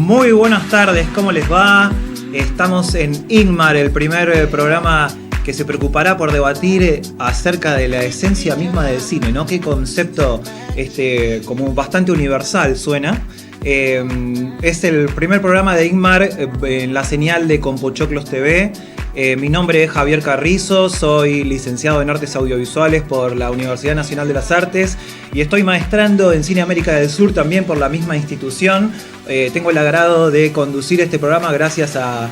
Muy buenas tardes, ¿cómo les va? Estamos en Ingmar, el primer programa que se preocupará por debatir acerca de la esencia misma del cine, ¿no? Qué concepto como bastante universal suena. Es el primer programa de Ingmar en la señal de Compochoclos TV. Mi nombre es Javier Carrizo, soy licenciado en Artes Audiovisuales por la Universidad Nacional de las Artes y estoy maestrando en Cine América del Sur también por la misma institución. Tengo el agrado de conducir este programa gracias a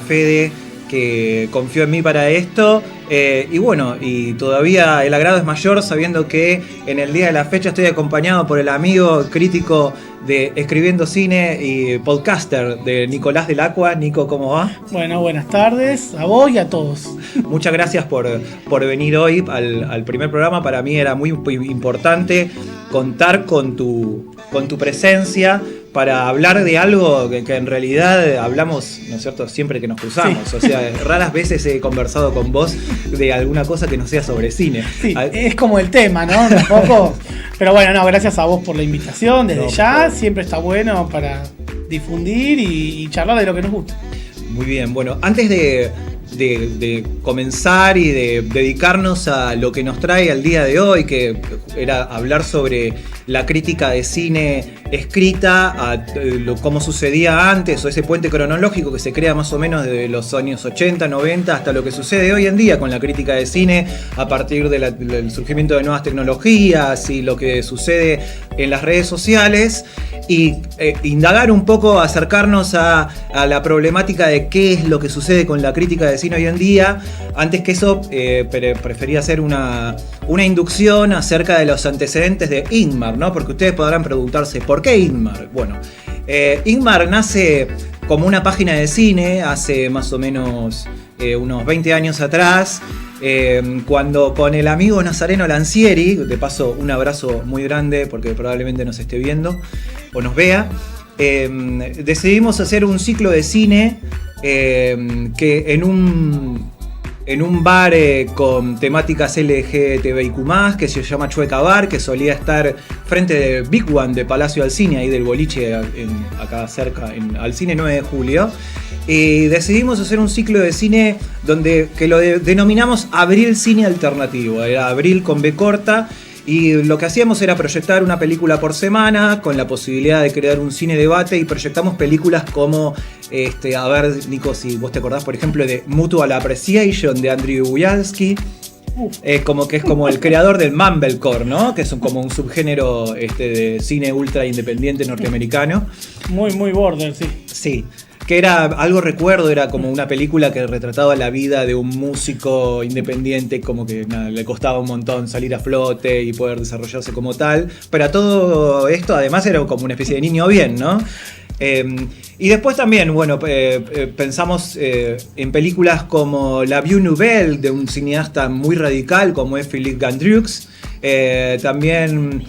Fede, que confió en mí para esto. Y todavía el agrado es mayor sabiendo que en el día de la fecha estoy acompañado por el amigo crítico de Escribiendo Cine y podcaster de Nicolás del Acua. Nico, ¿cómo va? Bueno, buenas tardes a vos y a todos. Muchas gracias por venir hoy al primer programa. Para mí era muy importante contar con tu presencia para hablar de algo que en realidad hablamos, ¿no es cierto?, siempre que nos cruzamos. Sí. O sea, raras veces he conversado con vos de alguna cosa que no sea sobre cine. Sí, es como el tema, ¿no? Un poco. Pero bueno, no, gracias a vos por la invitación. Desde ya, siempre está bueno para difundir y charlar de lo que nos gusta. Muy bien, bueno, antes de comenzar y de dedicarnos a lo que nos trae al día de hoy, que era hablar sobre la crítica de cine escrita, cómo sucedía antes, o ese puente cronológico que se crea más o menos desde los años 80, 90 hasta lo que sucede hoy en día con la crítica de cine a partir del surgimiento de nuevas tecnologías y lo que sucede en las redes sociales, y indagar un poco, acercarnos a la problemática de qué es lo que sucede con la crítica de cine hoy en día. Antes que eso, prefería hacer una inducción acerca de los antecedentes de Ingmar, ¿no? Porque ustedes podrán preguntarse, ¿por qué Ingmar? Bueno, Ingmar nace como una página de cine hace más o menos unos 20 años atrás, cuando con el amigo Nazareno Lancieri, de paso un abrazo muy grande porque probablemente nos esté viendo o nos vea, decidimos hacer un ciclo de cine que en un bar con temáticas LGTBIQ+, que se llama Chueca Bar, que solía estar frente de Big One de Palacio Alcine, ahí del boliche acá cerca, al Cine 9 de Julio. Y decidimos hacer un ciclo de cine que lo denominamos Abril Cine Alternativo. Era Abril con B corta. Y lo que hacíamos era proyectar una película por semana con la posibilidad de crear un cine debate, y proyectamos películas como, a ver, Nico, si vos te acordás, por ejemplo, de Mutual Appreciation de Andrew Bujalski, como que es como el creador del Mumblecore, ¿no? Que es como un subgénero de cine ultra independiente norteamericano. Muy border, sí. Sí. Que era algo, recuerdo, era como una película que retrataba la vida de un músico independiente, como que le costaba un montón salir a flote y poder desarrollarse como tal. Pero a todo esto, además, era como una especie de niño bien, ¿no? Y después también, bueno, pensamos en películas como La Vieux Nouvelle, de un cineasta muy radical como es Philippe Gandrux. También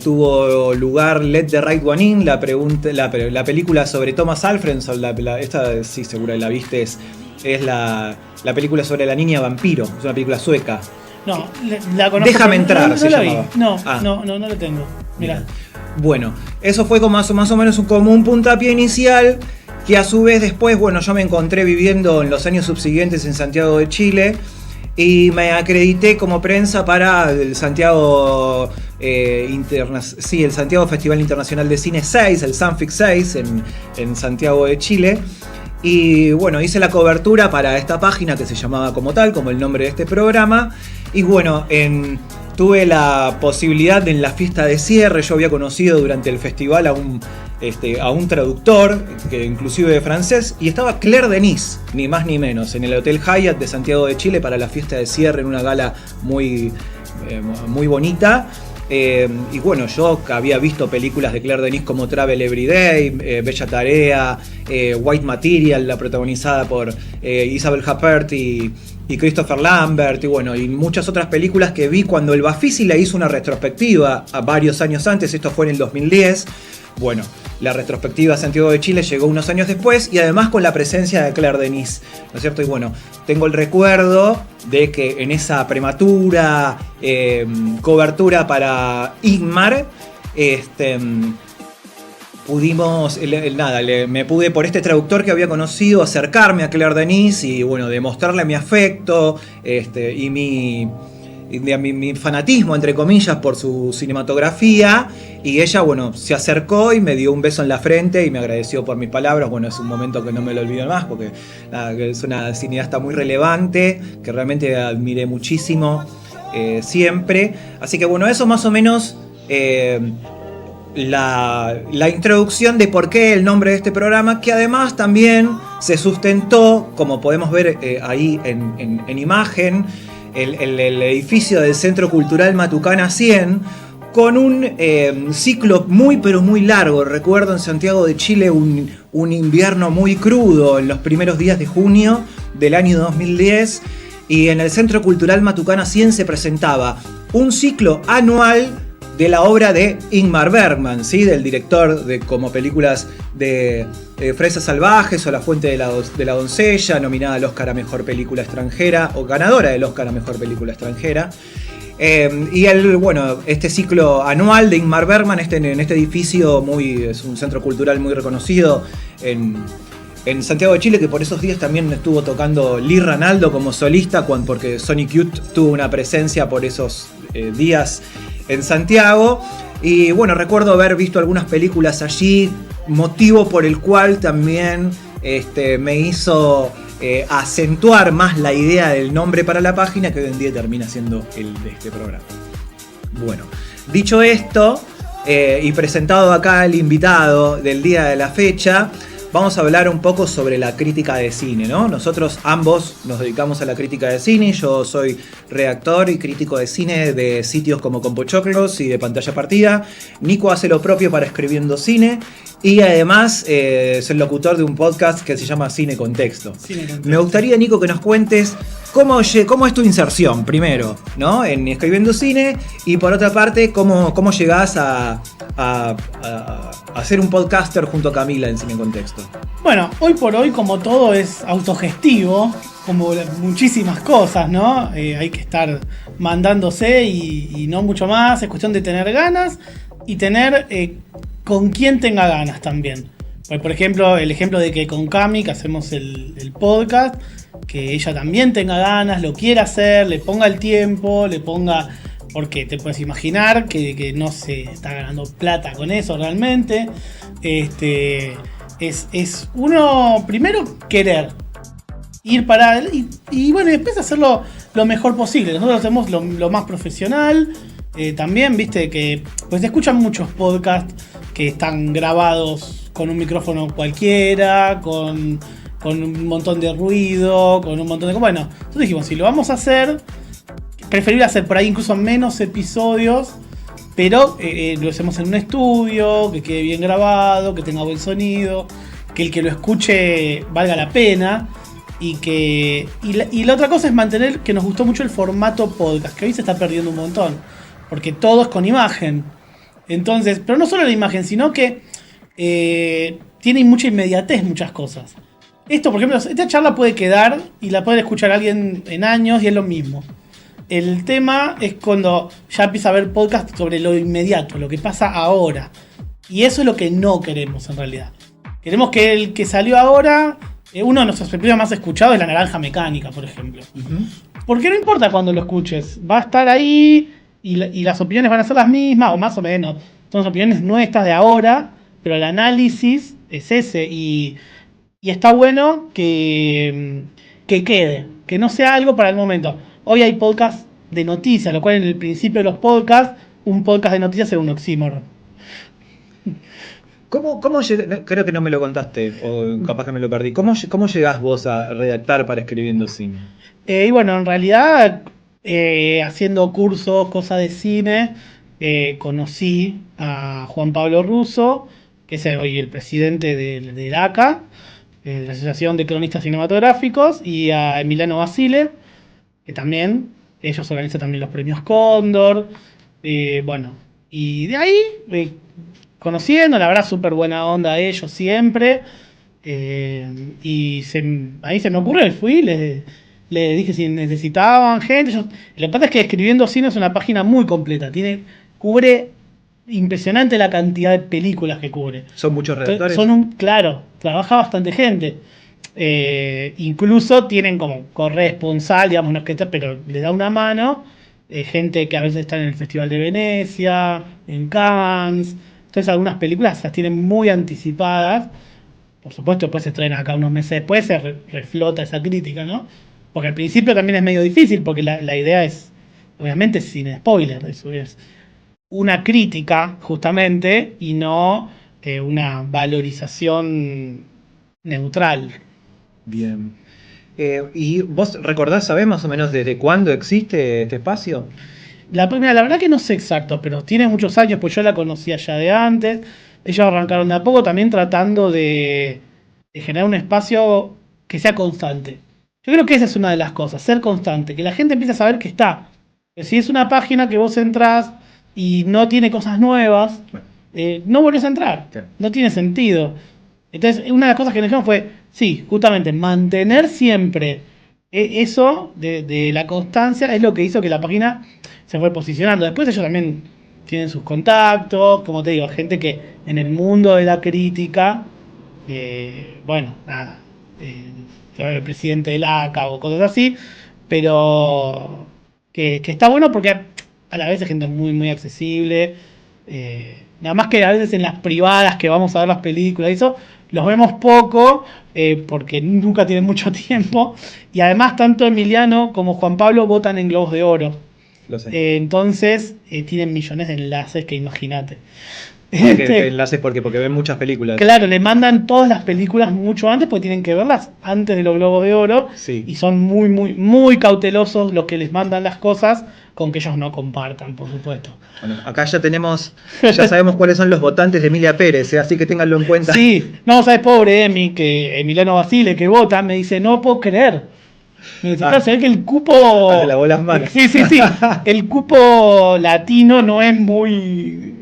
tuvo lugar Let the Right One In, la película sobre Thomas Alfredson, esta sí seguro la viste, es la película sobre la niña vampiro, es una película sueca. No, la conozco. Déjame entrar, se llamaba. No la tengo. Mirá. Bueno, eso fue como más o menos como un puntapié inicial, que a su vez después, bueno, yo me encontré viviendo en los años subsiguientes en Santiago de Chile y me acredité como prensa para el Santiago el Santiago Festival Internacional de Cine 6, el Sanfic 6 en Santiago de Chile. Y bueno, hice la cobertura para esta página que se llamaba como tal, como el nombre de este programa. Y bueno, tuve la posibilidad en la fiesta de cierre, yo había conocido durante el festival a un traductor, que inclusive de francés, y estaba Claire Denis, ni más ni menos, en el Hotel Hyatt de Santiago de Chile para la fiesta de cierre, en una gala muy bonita. Y bueno, yo había visto películas de Claire Denis como Travel Every Day, Bella Tarea, White Material, la protagonizada por Isabelle Huppert y Christopher Lambert, y bueno, y muchas otras películas que vi cuando el Bafisi la hizo una retrospectiva a varios años antes. Esto fue en el 2010. Bueno, la retrospectiva Santiago de Chile llegó unos años después, y además con la presencia de Claire Denis, ¿no es cierto? Y bueno, tengo el recuerdo de que en esa prematura cobertura para Ingmar, pudimos, me pude por este traductor que había conocido acercarme a Claire Denis y bueno, demostrarle mi afecto y mi fanatismo, entre comillas, por su cinematografía. Y ella, bueno, se acercó y me dio un beso en la frente y me agradeció por mis palabras. Bueno, es un momento que no me lo olvido más porque es una cineasta muy relevante, que realmente admiré muchísimo siempre. Así que bueno, eso más o menos la introducción de por qué el nombre de este programa, que además también se sustentó, como podemos ver ahí en imagen, el edificio del Centro Cultural Matucana 100, con un ciclo muy pero muy largo. Recuerdo en Santiago de Chile un invierno muy crudo en los primeros días de junio del año 2010, y en el Centro Cultural Matucana 100 se presentaba un ciclo anual de la obra de Ingmar Bergman, ¿sí? Del director de como películas de Fresas Salvajes o La Fuente de la Doncella, nominada al Oscar a Mejor Película Extranjera, o ganadora del Oscar a Mejor Película Extranjera. Y este ciclo anual de Ingmar Bergman, en este edificio es un centro cultural muy reconocido en Santiago de Chile, que por esos días también estuvo tocando Lee Ranaldo como solista, porque Sonic Youth tuvo una presencia por esos días en Santiago. Y bueno, recuerdo haber visto algunas películas allí, motivo por el cual también me hizo acentuar más la idea del nombre para la página, que hoy en día termina siendo el de este programa. Bueno, dicho esto, y presentado acá el invitado del día de la fecha, vamos a hablar un poco sobre la crítica de cine, ¿no? Nosotros ambos nos dedicamos a la crítica de cine. Yo soy redactor y crítico de cine de sitios como Compochoclos y de Pantalla Partida. Nico hace lo propio para Escribiendo Cine. Y además es el locutor de un podcast que se llama Cine Contexto. Me gustaría, Nico, que nos cuentes cómo es tu inserción, primero, ¿no? En Escribiendo Cine, y por otra parte, cómo llegás a ser un podcaster junto a Camila en Cine Contexto. Bueno, hoy por hoy, como todo es autogestivo, como muchísimas cosas, ¿no? Hay que estar mandándose y no mucho más. Es cuestión de tener ganas y tener con quien tenga ganas también. Por ejemplo, el ejemplo de que con Cami, que hacemos el podcast, que ella también tenga ganas, lo quiera hacer, le ponga el tiempo, porque te puedes imaginar que no se está ganando plata con eso realmente. Es uno, primero, querer ir para él y bueno, y después hacerlo lo mejor posible. Nosotros hacemos lo más profesional. También, viste, que pues se escuchan muchos podcasts que están grabados con un micrófono cualquiera, con un montón de ruido, con un montón de... Bueno, entonces dijimos, si lo vamos a hacer, preferible hacer por ahí incluso menos episodios, pero lo hacemos en un estudio, que quede bien grabado, que tenga buen sonido, que el que lo escuche valga la pena. Y la otra cosa es mantener, que nos gustó mucho el formato podcast, que hoy se está perdiendo un montón, porque todo es con imagen. Entonces, pero no solo la imagen, sino que tiene mucha inmediatez muchas cosas. Esto, por ejemplo, esta charla puede quedar y la puede escuchar alguien en años y es lo mismo. El tema es cuando ya empieza a haber podcast sobre lo inmediato, lo que pasa ahora. Y eso es lo que no queremos en realidad. Queremos que el que salió ahora, uno de nuestros episodios más escuchados es La Naranja Mecánica, por ejemplo. Uh-huh. Porque no importa cuando lo escuches, va a estar ahí y las opiniones van a ser las mismas, o más o menos. Son opiniones nuestras de ahora, pero el análisis es ese. Y está bueno que quede, que no sea algo para el momento. Hoy hay podcasts de noticias, lo cual en el principio de los podcasts, un podcast de noticias era un oxímoron. ¿Cómo creo que no me lo contaste, o capaz que me lo perdí. ¿Cómo llegás vos a redactar para Escribiendo Cine? Y bueno, en realidad, haciendo cursos, cosas de cine, conocí a Juan Pablo Russo, que es hoy el presidente de la ACA, de la Asociación de Cronistas Cinematográficos, y a Emiliano Basile, que también, ellos organizan también los premios Cóndor. Bueno, y de ahí, conociendo, la verdad, súper buena onda ellos siempre. Y ahí se me ocurrió, fui, le dije si necesitaban gente. Lo que pasa es que Escribiendo Cine es una página muy completa, cubre impresionante la cantidad de películas que cubre. Son muchos redactores. Claro, trabaja bastante gente. Incluso tienen como corresponsal, digamos, no es que está, pero le da una mano. Gente que a veces está en el Festival de Venecia, en Cannes. Entonces algunas películas las tienen muy anticipadas. Por supuesto, después se estrenan acá unos meses después, se reflota esa crítica, ¿no? Porque al principio también es medio difícil, porque la idea es, obviamente, sin spoiler, eso es una crítica, justamente, y no una valorización neutral. Bien. ¿Y vos recordás, sabés más o menos desde cuándo existe este espacio? La verdad que no sé exacto, pero tiene muchos años, pues yo la conocía ya de antes. Ellos arrancaron de a poco también tratando de generar un espacio que sea constante. Yo creo que esa es una de las cosas, ser constante, que la gente empiece a saber que está. Que si es una página que vos entrás y no tiene cosas nuevas, no volvés a entrar. Claro. No tiene sentido. Entonces, una de las cosas que nos dijeron fue, sí, justamente, mantener siempre eso de la constancia es lo que hizo que la página se fue posicionando. Después ellos también tienen sus contactos, como te digo, gente que en el mundo de la crítica, bueno, nada, el presidente del ACA o cosas así, pero que está bueno porque a la vez es gente muy, muy accesible. Nada más que a veces en las privadas que vamos a ver las películas y eso, los vemos poco porque nunca tienen mucho tiempo. Y además tanto Emiliano como Juan Pablo votan en Globos de Oro. Lo sé. Entonces tienen millones de enlaces que imagínate. ¿Qué enlaces? Porque ven muchas películas. Claro, le mandan todas las películas mucho antes porque tienen que verlas antes de los Globos de Oro. Sí. Y son muy, muy, muy cautelosos los que les mandan las cosas con que ellos no compartan, por supuesto. Bueno, acá ya sabemos cuáles son los votantes de Emilia Pérez, así que ténganlo en cuenta. Sí, no, sabes, pobre Emi, que Emiliano Basile, que vota, me dice, no puedo creer. Me dice, claro, se ve que el cupo... Se lavó las manos. Sí. El cupo latino no es muy...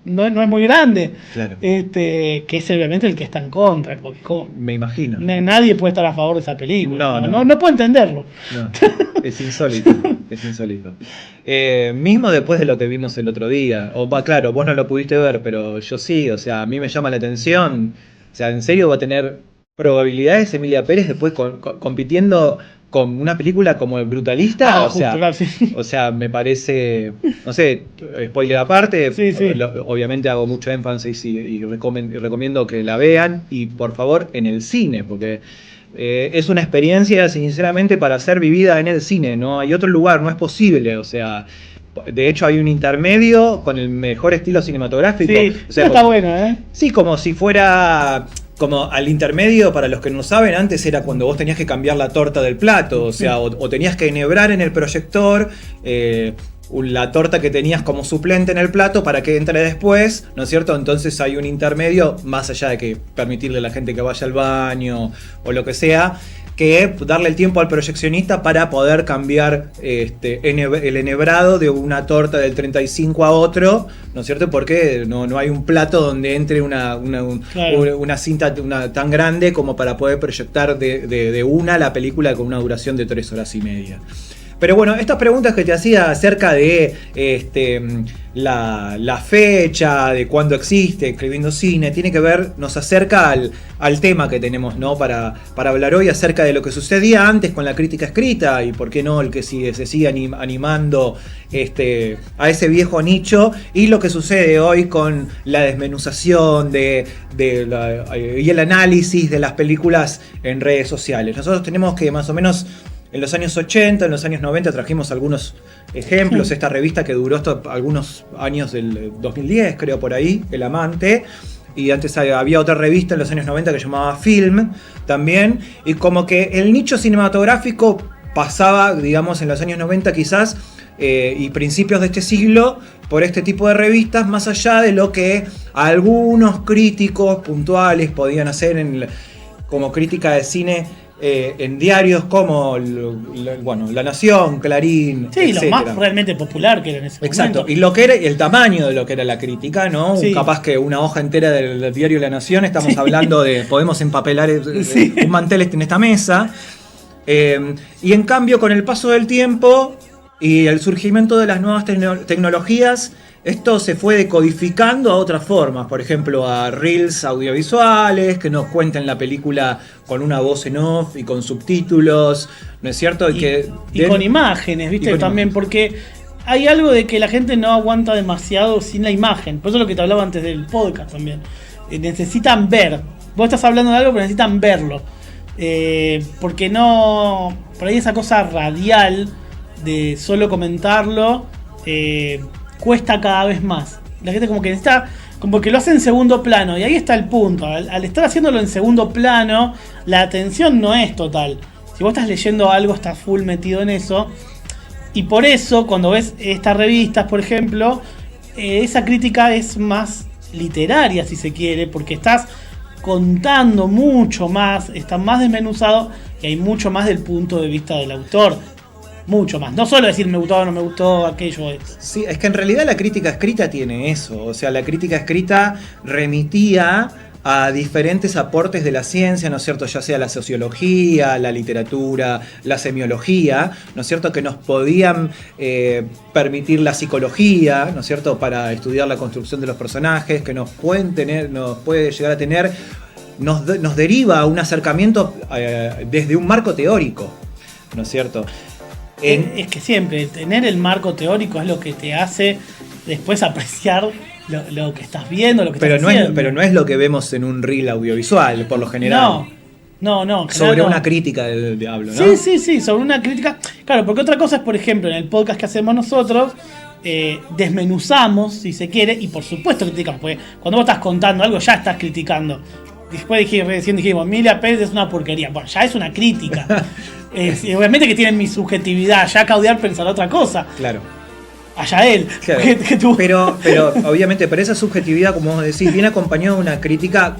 No es muy grande. Claro. Que es obviamente el que está en contra. Porque me imagino. Nadie puede estar a favor de esa película. No puedo entenderlo. No, es insólito. Es insólito. Mismo después de lo que vimos el otro día. Claro, vos no lo pudiste ver, pero yo sí. O sea, a mí me llama la atención. O sea, ¿en serio va a tener probabilidades Emilia Pérez después compitiendo con una película como El Brutalista? O sea, me parece, no sé, spoiler aparte, sí. Obviamente hago mucho énfasis y recomiendo que la vean, y por favor en el cine, porque es una experiencia sinceramente para ser vivida en el cine, no hay otro lugar, no es posible, o sea... De hecho hay un intermedio con el mejor estilo cinematográfico. Sí, o sea, está bueno, ¿eh? Sí, como si fuera... Como al intermedio, para los que no saben, antes era cuando vos tenías que cambiar la torta del plato, o sea, o tenías que enhebrar en el proyector la torta que tenías como suplente en el plato para que entre después, ¿no es cierto? Entonces hay un intermedio, más allá de que permitirle a la gente que vaya al baño o lo que sea, que darle el tiempo al proyeccionista para poder cambiar el enhebrado de una torta del 35 a otro, ¿no es cierto? Porque no hay un plato donde entre una cinta tan grande como para poder proyectar de una la película con una duración de 3 horas y media. Pero bueno, estas preguntas que te hacía acerca de la fecha, de cuándo existe Escribiendo Cine, tiene que ver, nos acerca al tema que tenemos, ¿no? para hablar hoy acerca de lo que sucedía antes con la crítica escrita y por qué no el que se sigue animando a ese viejo nicho, y lo que sucede hoy con la desmenuzación y el análisis de las películas en redes sociales. Nosotros tenemos que más o menos... En los años 80, en los años 90 trajimos algunos ejemplos. Esta revista que duró algunos años del 2010, creo por ahí, El Amante. Y antes había otra revista en los años 90 que llamaba Film también. Y como que el nicho cinematográfico pasaba, digamos, en los años 90 quizás, y principios de este siglo, por este tipo de revistas, más allá de lo que algunos críticos puntuales podían hacer como crítica de cine. En diarios como La Nación, Clarín, sí, etcétera. Lo más realmente popular que era en ese momento. Exacto, y lo que era el tamaño de lo que era la crítica, ¿no? Sí. Capaz que una hoja entera del diario La Nación, estamos hablando de, podemos empapelar un mantel en esta mesa. Y en cambio, con el paso del tiempo y el surgimiento de las nuevas tecnologías, esto se fue decodificando a otras formas, por ejemplo a reels audiovisuales que nos cuentan la película con una voz en off y con subtítulos, ¿no es cierto? Y con imágenes, ¿viste? También, porque hay algo de que la gente no aguanta demasiado sin la imagen, por eso es lo que te hablaba antes del podcast también. Necesitan ver, vos estás hablando de algo pero necesitan verlo, porque no, por ahí esa cosa radial de solo comentarlo, cuesta cada vez más. La gente como que necesita, como que lo hace en segundo plano, y ahí está el punto. Al estar haciéndolo en segundo plano, la atención no es total. Si vos estás leyendo algo, estás full metido en eso. Y por eso, cuando ves estas revistas, por ejemplo, esa crítica es más literaria, si se quiere, porque estás contando mucho más, está más desmenuzado y hay mucho más del punto de vista del autor. Mucho más. No solo decir me gustó o no me gustó aquello. Sí, es que en realidad la crítica escrita tiene eso. O sea, la crítica escrita remitía a diferentes aportes de la ciencia, ¿no es cierto? Ya sea la sociología, la literatura, la semiología, ¿no es cierto? Que nos podían permitir la psicología, ¿no es cierto? Para estudiar la construcción de los personajes, que nos puede llegar a tener, nos deriva a un acercamiento desde un marco teórico, ¿no es cierto? Es que siempre tener el marco teórico es lo que te hace después apreciar lo que estás viendo, lo que estás haciendo. Pero no es lo que vemos en un reel audiovisual, por lo general. No. Sobre una crítica de hablo, ¿no? Sí, sobre una crítica. Claro, porque otra cosa es, por ejemplo, en el podcast que hacemos nosotros, desmenuzamos, si se quiere, y por supuesto criticamos, porque cuando vos estás contando algo ya estás criticando. Después recién dijimos, Emilia Pérez es una porquería. Bueno, ya es una crítica. Obviamente que tienen mi subjetividad. Ya Caudiar pensará otra cosa. Claro. Allá él. Claro. Pero obviamente, pero esa subjetividad, como vos decís, viene acompañada de una crítica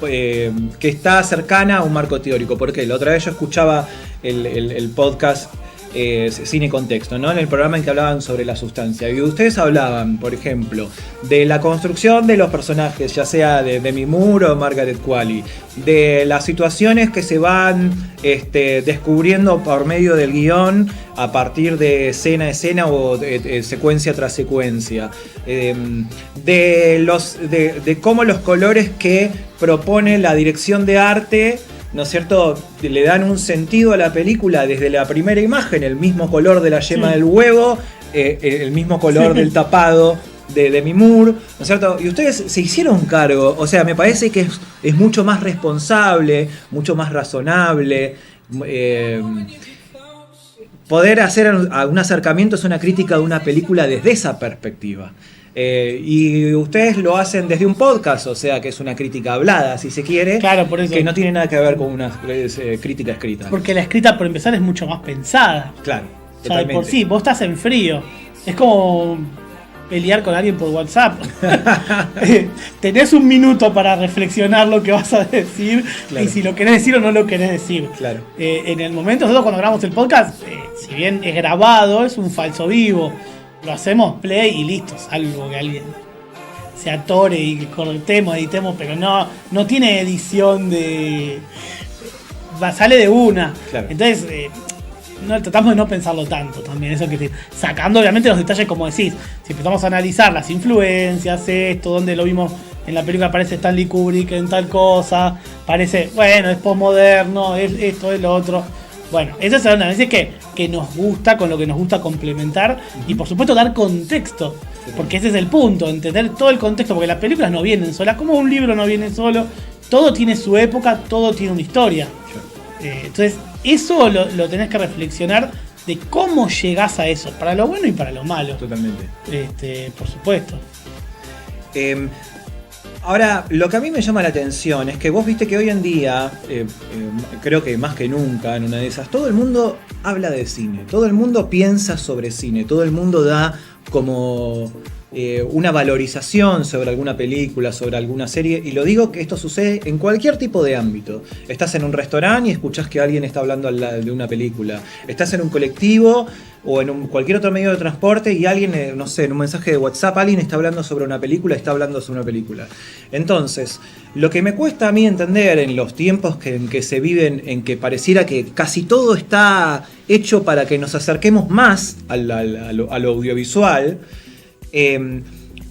que está cercana a un marco teórico. Porque la otra vez yo escuchaba el podcast Cine Contexto, ¿no? En el programa en que hablaban sobre la sustancia. Y ustedes hablaban, por ejemplo, de la construcción de los personajes, ya sea de Demi Moore o Margaret Qualley, de las situaciones que se van descubriendo por medio del guión a partir de escena a escena o secuencia tras secuencia, de cómo los colores que propone la dirección de arte, ¿no es cierto?, le dan un sentido a la película desde la primera imagen, el mismo color de la yema del huevo, el mismo color del tapado de Demi Moore, ¿no es cierto? Y ustedes se hicieron cargo, o sea, me parece que es mucho más responsable, mucho más razonable, poder hacer un acercamiento, es una crítica de una película desde esa perspectiva. Y ustedes lo hacen desde un podcast, o sea que es una crítica hablada, si se quiere, claro, por eso. Que no tiene nada que ver con una crítica escrita. Porque la escrita, por empezar, es mucho más pensada. Claro, o sea, por sí, vos estás en frío. Es como pelear con alguien por WhatsApp. Tenés un minuto para reflexionar lo que vas a decir, claro, y si lo querés decir o no lo querés decir. Claro. En el momento, nosotros cuando grabamos el podcast, si bien es grabado, es un falso vivo. Lo hacemos play y listo, salvo que alguien se atore y cortemos, editemos, pero no tiene edición sale de una. Claro. Entonces, tratamos de no pensarlo tanto también, eso que sacando obviamente los detalles, como decís, si empezamos a analizar las influencias, donde lo vimos en la película, aparece Stanley Kubrick en tal cosa, parece, bueno, es posmoderno, es esto, es lo otro. Bueno, esa es una vez que nos gusta, con lo que nos gusta complementar, y por supuesto dar contexto, porque ese es el punto, entender todo el contexto, porque las películas no vienen solas, como un libro no viene solo, todo tiene su época, todo tiene una historia. Entonces, eso lo tenés que reflexionar de cómo llegás a eso, para lo bueno y para lo malo. Totalmente. Por supuesto. Ahora, lo que a mí me llama la atención es que vos viste que hoy en día, creo que más que nunca en una de esas, todo el mundo habla de cine, todo el mundo piensa sobre cine, todo el mundo da como una valorización sobre alguna película, sobre alguna serie, y lo digo que esto sucede en cualquier tipo de ámbito. Estás en un restaurante y escuchás que alguien está hablando de una película. Estás en un colectivo o en cualquier otro medio de transporte y alguien, no sé, en un mensaje de WhatsApp, alguien está hablando sobre una película, Entonces, lo que me cuesta a mí entender en los tiempos en que se viven, en que pareciera que casi todo está hecho para que nos acerquemos más a lo audiovisual,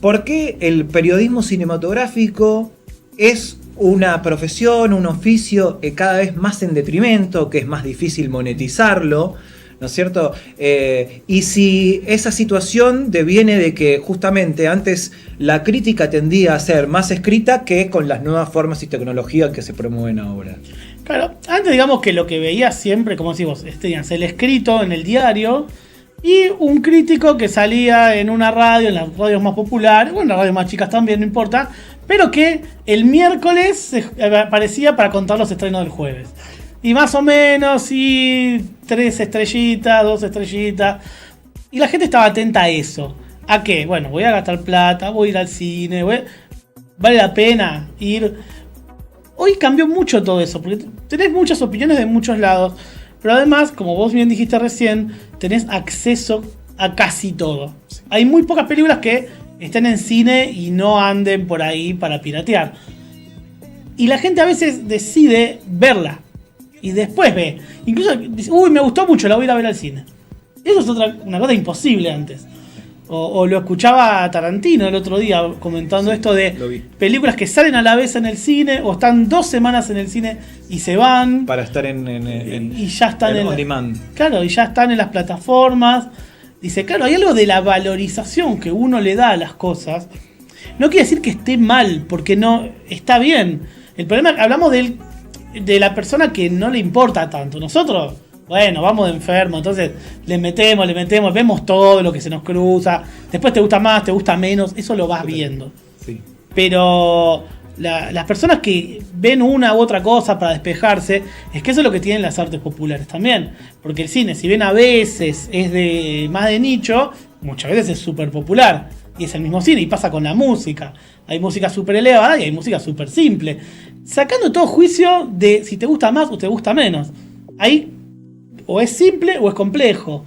¿Por qué el periodismo cinematográfico es una profesión, un oficio cada vez más en detrimento, que es más difícil monetizarlo, ¿no es cierto? Y si esa situación deviene de que justamente antes la crítica tendía a ser más escrita que con las nuevas formas y tecnologías que se promueven ahora. Claro, antes digamos que lo que veías siempre, como decimos, tenías el escrito en el diario y un crítico que salía en una radio, en las radios más populares, bueno, en las radios más chicas también, no importa, pero que el miércoles aparecía para contar los estrenos del jueves. Y más o menos, y 3 estrellitas, 2 estrellitas. Y la gente estaba atenta a eso. ¿A qué? Bueno, voy a gastar plata, voy a ir al cine, vale la pena ir. Hoy cambió mucho todo eso, porque tenés muchas opiniones de muchos lados. Pero además, como vos bien dijiste recién, tenés acceso a casi todo. Sí. Hay muy pocas películas que estén en cine y no anden por ahí para piratear. Y la gente a veces decide verla. Y después ve. Incluso dice, uy, me gustó mucho, la voy a ir a ver al cine. Eso es una cosa imposible antes. O lo escuchaba a Tarantino el otro día comentando esto de películas que salen a la vez en el cine o están 2 semanas en el cine y se van. Para estar y ya están en on demand. Claro, y ya están en las plataformas. Dice, claro, hay algo de la valorización que uno le da a las cosas. No quiere decir que esté mal, porque no está bien. El problema es que hablamos de la persona que no le importa tanto. Nosotros, bueno, vamos de enfermo, entonces le metemos, vemos todo lo que se nos cruza. Después te gusta más, te gusta menos, eso lo vas viendo. Sí. Pero las personas que ven una u otra cosa para despejarse, es que eso es lo que tienen las artes populares también. Porque el cine, si bien a veces es más de nicho, muchas veces es súper popular. Y es el mismo cine, y pasa con la música. Hay música súper elevada y hay música súper simple. Sacando todo juicio de si te gusta más o te gusta menos. Ahí o es simple o es complejo.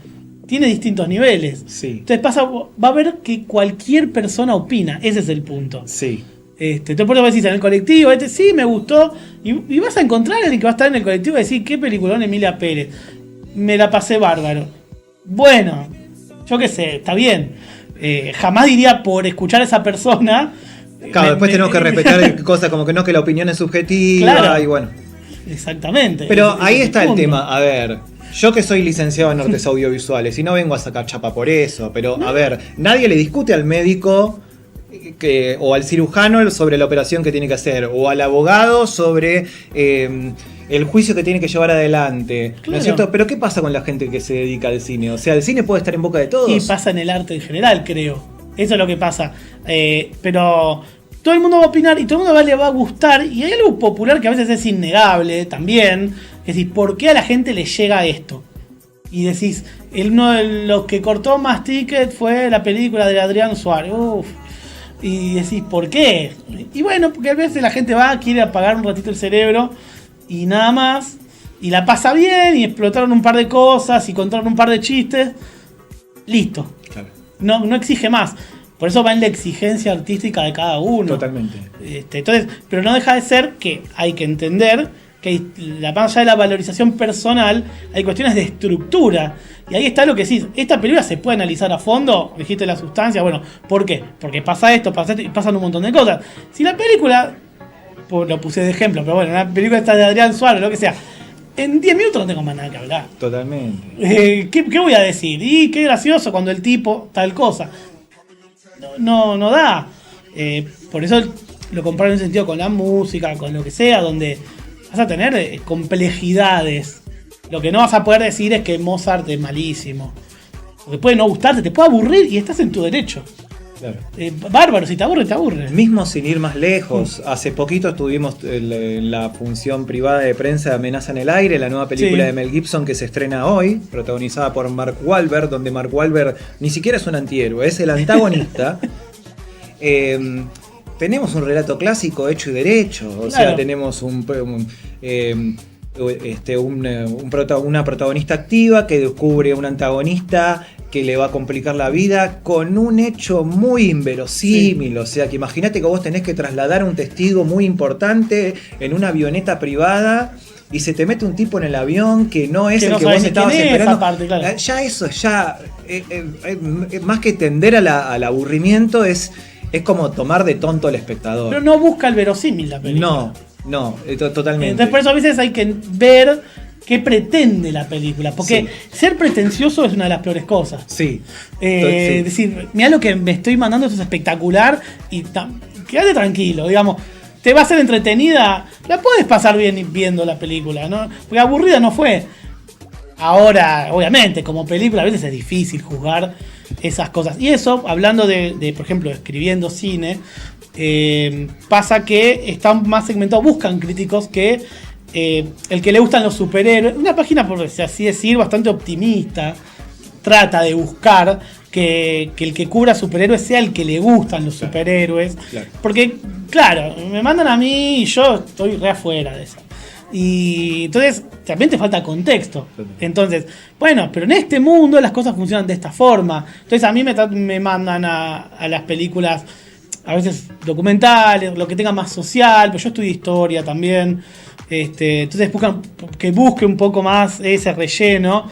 Tiene distintos niveles. Sí. Entonces va a ver que cualquier persona opina. Ese es el punto. Sí. Te puedes decir en el colectivo, sí, me gustó. Y vas a encontrar a alguien que va a estar en el colectivo y decir, qué peliculón Emilia Pérez. Me la pasé bárbaro. Bueno, yo qué sé, está bien. Jamás diría por escuchar a esa persona. Claro, después tenemos que respetar cosas como que no, que la opinión es subjetiva, claro, y bueno. Exactamente. Pero ahí está el tema. A ver, yo que soy licenciado en artes audiovisuales y no vengo a sacar chapa por eso, pero a ver, nadie le discute al médico o al cirujano sobre la operación que tiene que hacer, o al abogado sobre el juicio que tiene que llevar adelante, claro. ¿No es cierto? Pero ¿qué pasa con la gente que se dedica al cine? O sea, el cine puede estar en boca de todos. Y pasa en el arte en general, creo. Eso es lo que pasa. Pero todo el mundo va a opinar y todo el mundo le va a gustar. Y hay algo popular que a veces es innegable también. Es decir, ¿por qué a la gente le llega esto? Y decís, uno de los que cortó más tickets fue la película de Adrián Suárez. Uf. Y decís, ¿por qué? Y bueno, porque a veces la gente quiere apagar un ratito el cerebro y nada más. Y la pasa bien y explotaron un par de cosas y contaron un par de chistes. Listo. Claro. No exige más. Por eso va en la exigencia artística de cada uno. Totalmente. Entonces, pero no deja de ser que hay que entender que más allá de la valorización personal, hay cuestiones de estructura. Y ahí está lo que decís. Esta película se puede analizar a fondo. Dijiste la sustancia. Bueno, ¿por qué? Porque pasa esto y pasan un montón de cosas. Si la película, lo puse de ejemplo, pero bueno, la película está de Adrián Suárez, lo que sea. En 10 minutos no tengo más nada que hablar. Totalmente. ¿Qué voy a decir? Y qué gracioso cuando el tipo tal cosa. No da. Por eso lo comparo en un sentido con la música, con lo que sea, donde vas a tener complejidades. Lo que no vas a poder decir es que Mozart es malísimo. Porque puede no gustarte, te puede aburrir y estás en tu derecho. Claro. Bárbaro, si te aburre, te aburre. Mismo sin ir más lejos, hace poquito estuvimos en la función privada de prensa de Amenaza en el Aire, la nueva película de Mel Gibson que se estrena hoy, protagonizada por Mark Wahlberg, donde Mark Wahlberg ni siquiera es un antihéroe, es el antagonista. Tenemos un relato clásico hecho y derecho, o sea, tenemos una protagonista activa que descubre un antagonista que le va a complicar la vida con un hecho muy inverosímil. O sea, que imagínate que vos tenés que trasladar a un testigo muy importante en una avioneta privada y se te mete un tipo en el avión que no es el que vos estabas esperando. Parte, claro. Ya eso, ya más que tender al aburrimiento, es como tomar de tonto al espectador. Pero no busca el verosímil la película. No, totalmente. Entonces por eso a veces hay que ver qué pretende la película. Porque ser pretencioso es una de las peores cosas. Sí. Es decir, mirá lo que me estoy mandando, eso es espectacular. Y quédate tranquilo, digamos. Te va a ser entretenida. La puedes pasar bien viendo la película, ¿no? Porque aburrida no fue. Ahora, obviamente, como película a veces es difícil juzgar esas cosas. Y eso, hablando de por ejemplo, escribiendo cine, pasa que están más segmentados, buscan críticos que el que le gustan los superhéroes. Una página, por así decir, bastante optimista, trata de buscar que el que cubra superhéroes sea el que le gustan los superhéroes. Claro. Porque, claro, me mandan a mí y yo estoy re afuera de eso. Y entonces también te falta contexto. Entonces, bueno, pero en este mundo las cosas funcionan de esta forma. Entonces a mí me mandan a las películas, a veces documentales, lo que tenga más social, pero yo estudio historia también. Entonces buscan que busque un poco más ese relleno.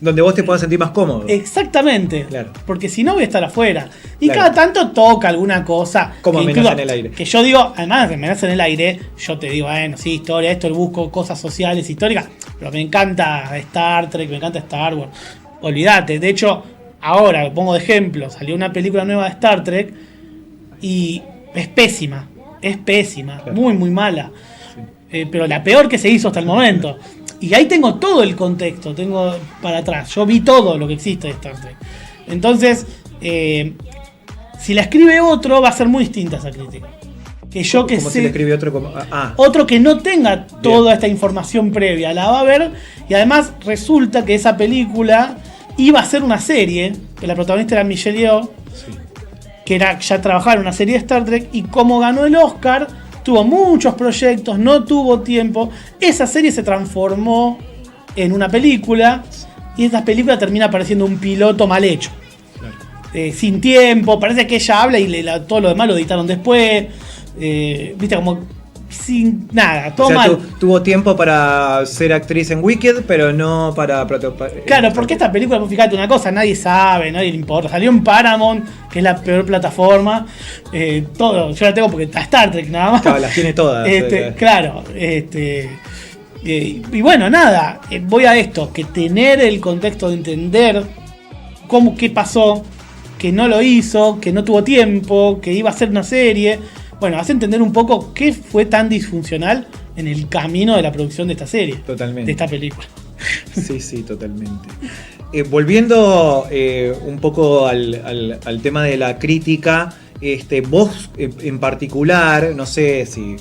Donde vos te puedas sentir más cómodo. Exactamente. Claro. Porque si no voy a estar afuera. Y cada tanto toca alguna cosa. Como Amenaza en el Aire. Que yo digo, además de Amenaza en el Aire, yo te digo, bueno, sí, historia, esto, busco cosas sociales, históricas. Pero me encanta Star Trek, me encanta Star Wars. Olvídate. De hecho, ahora, pongo de ejemplo, salió una película nueva de Star Trek y es pésima. Es pésima. Claro. Muy, muy mala. Sí. Pero la peor que se hizo hasta el momento. Y ahí tengo todo el contexto, tengo para atrás. Yo vi todo lo que existe de Star Trek. Entonces, si la escribe otro, va a ser muy distinta esa crítica. Que yo que como sé. Si la escribe otro como. Otro que no tenga toda esta información previa, la va a ver. Y además resulta que esa película iba a ser una serie, que la protagonista era Michelle Yeoh, que ya trabajaba en una serie de Star Trek, y como ganó el Oscar, tuvo muchos proyectos, no tuvo tiempo. Esa serie se transformó en una película y esa película termina pareciendo un piloto mal hecho. Claro. Sin tiempo, parece que ella habla y todo lo demás lo editaron después. Viste, como sin nada, todo mal. Tuvo tiempo para ser actriz en Wicked, pero no para... Claro, porque esta película, fíjate una cosa, nadie sabe, nadie le importa. Salió en Paramount, que es la peor plataforma. Todo, yo la tengo porque está Star Trek nada más. Claro, las tiene todas. Claro, y bueno, nada, voy a esto, que tener el contexto de entender qué pasó, que no lo hizo, que no tuvo tiempo, que iba a ser una serie. Bueno, hace entender un poco qué fue tan disfuncional en el camino de la producción de esta serie. Totalmente. De esta película. Sí, totalmente. Volviendo un poco al tema de la crítica, vos en particular, no sé si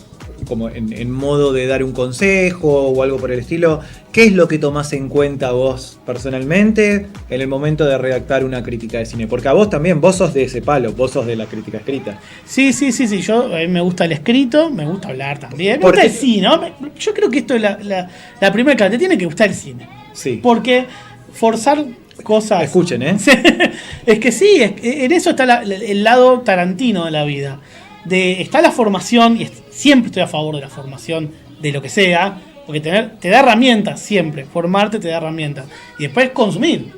como en modo de dar un consejo o algo por el estilo, ¿qué es lo que tomás en cuenta vos personalmente en el momento de redactar una crítica de cine? Porque a vos también, vos sos de ese palo, vos sos de la crítica escrita. Sí, yo a mí me gusta el escrito, me gusta hablar también, me gusta el cine, ¿no? Yo creo que esto es la primera clave, te tiene que gustar el cine. Sí. Porque forzar cosas... Escuchen, ¿eh? Es que sí, en eso está el lado Tarantino de la vida. Está la formación, y siempre estoy a favor de la formación de lo que sea, porque te da herramientas siempre, formarte te da herramientas. Y después consumir,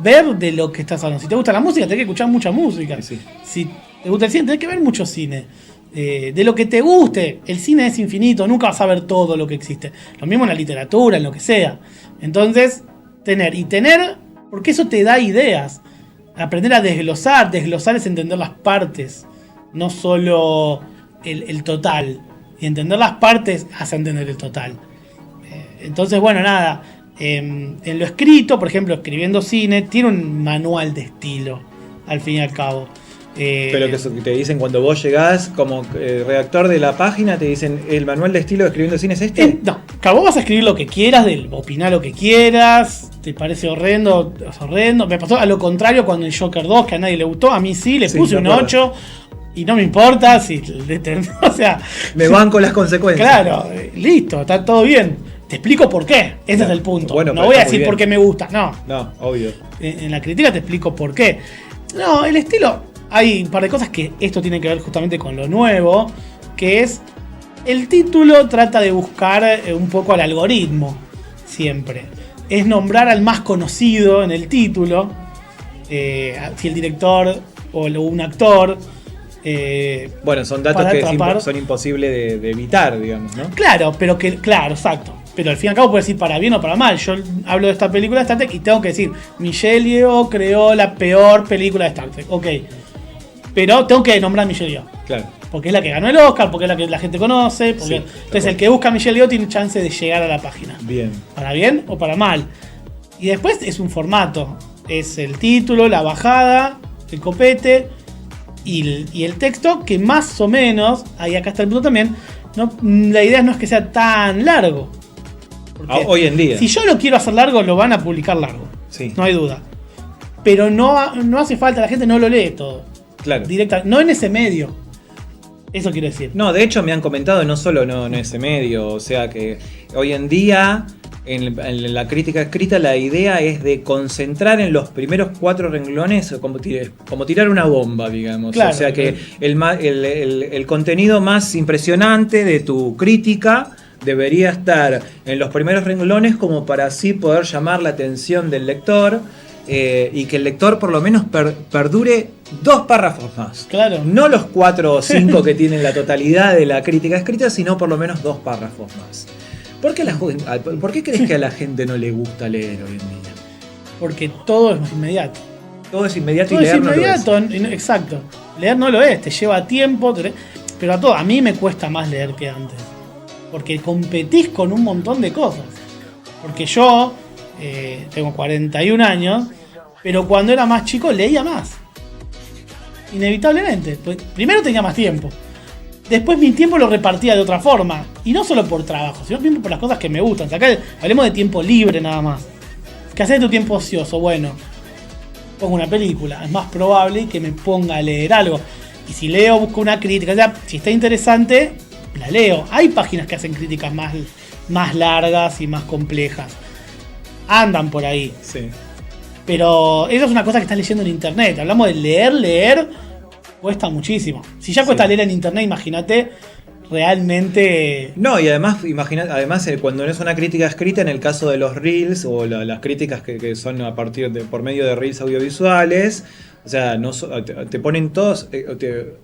ver de lo que estás hablando. Si te gusta la música, tenés que escuchar mucha música. Sí. Si te gusta el cine, tenés que ver mucho cine. De lo que te guste, el cine es infinito, nunca vas a ver todo lo que existe. Lo mismo en la literatura, en lo que sea. Entonces, tener, porque eso te da ideas. Aprender a desglosar es entender las partes. No solo el total. Y entender las partes hace entender el total. Entonces, bueno, nada. En lo escrito, por ejemplo, escribiendo cine, tiene un manual de estilo, al fin y al cabo. Pero que te dicen cuando vos llegás como redactor de la página, te dicen, ¿el manual de estilo de escribiendo cine es este? No, claro, vos vas a escribir lo que quieras, opinar lo que quieras, te parece horrendo, es horrendo. Me pasó a lo contrario cuando el Joker 2, que a nadie le gustó, a mí sí, le puse un 8. Y no me importa si... O sea... Me banco las consecuencias. Claro, listo, está todo bien. Te explico por qué. Ese es el punto. Bueno, no voy a decir por qué me gusta. No, obvio. En la crítica te explico por qué. No, el estilo... Hay un par de cosas que esto tiene que ver justamente con lo nuevo, que es... El título trata de buscar un poco al algoritmo, siempre. es nombrar al más conocido en el título. Si el director o un actor. Bueno, son datos que son imposibles de evitar, digamos, ¿no? Claro, claro, exacto. Pero al fin y al cabo puedo decir para bien o para mal. Yo hablo de esta película de Star Trek y tengo que decir, Michelle Yeoh creó la peor película de Star Trek. Ok. Pero tengo que nombrar a Michelle Yeoh. Claro. Porque es la que ganó el Oscar, porque es la que la gente conoce. Sí, entonces el que busca a Michelle Yeoh tiene chance de llegar a la página. Bien. Para bien o para mal. Y después es un formato. Es el título, la bajada, el copete y el texto que más o menos, ahí acá está el punto también, no, la idea no es que sea tan largo. Hoy en día. Si yo lo quiero hacer largo, lo van a publicar largo. Sí. No hay duda. Pero no hace falta, la gente no lo lee todo. Claro. Directa, no en ese medio. Eso quiero decir. No, de hecho me han comentado no solo no en ese medio, o sea que hoy en día en la crítica escrita la idea es de concentrar en los primeros 4 renglones como tirar una bomba, digamos. Claro, o sea que el contenido más impresionante de tu crítica debería estar en los primeros renglones como para así poder llamar la atención del lector y que el lector por lo menos perdure 2 párrafos más. Claro. No los 4 o 5 que tienen la totalidad de la crítica escrita, sino por lo menos 2 párrafos más. ¿Por qué crees que a la gente no le gusta leer hoy en día? Porque todo es inmediato. Todo es inmediato Todo y leer es inmediato, no lo es. exacto. Leer no lo es, te lleva tiempo, pero a mí me cuesta más leer que antes. Porque competís con un montón de cosas. Porque yo tengo 41 años, pero cuando era más chico leía más. Inevitablemente. Pues, primero tenía más tiempo. Después mi tiempo lo repartía de otra forma. Y no solo por trabajo, sino también por las cosas que me gustan. O sea, acá hablemos de tiempo libre nada más. ¿Qué haces de tu tiempo ocioso? Bueno, pongo una película. Es más probable que me ponga a leer algo. Y si leo, busco una crítica. O sea, si está interesante, la leo. Hay páginas que hacen críticas más largas y más complejas. Andan por ahí. Sí. Pero eso es una cosa que estás leyendo en internet. Hablamos de leer cuesta muchísimo. Si ya cuesta leer en internet, imagínate realmente. No, y además, cuando no es una crítica escrita, en el caso de los reels o las críticas que son por medio de reels audiovisuales, o sea, te ponen todos,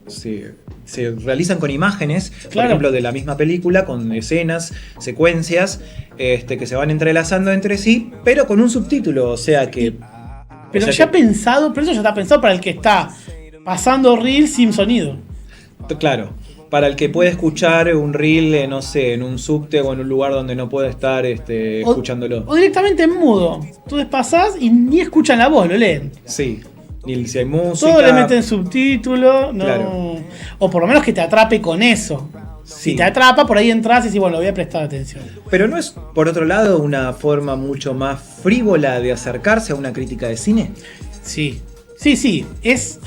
se realizan con imágenes, por Claro. ejemplo, de la misma película, con escenas, secuencias, que se van entrelazando entre sí, pero con un subtítulo, o sea que. Pero eso ya está pensado para el que está pasando reel sin sonido. Claro. Para el que puede escuchar un reel, no sé, en un subte o en un lugar donde no puede estar escuchándolo. O directamente en mudo. Entonces pasás y ni escuchan la voz, lo leen. Sí. Ni si hay música. Todo le meten subtítulos. No. Claro. O por lo menos que te atrape con eso. Sí. Si te atrapa, por ahí entras y decís, bueno, voy a prestar atención. Pero ¿no es, por otro lado, una forma mucho más frívola de acercarse a una crítica de cine? Sí. Es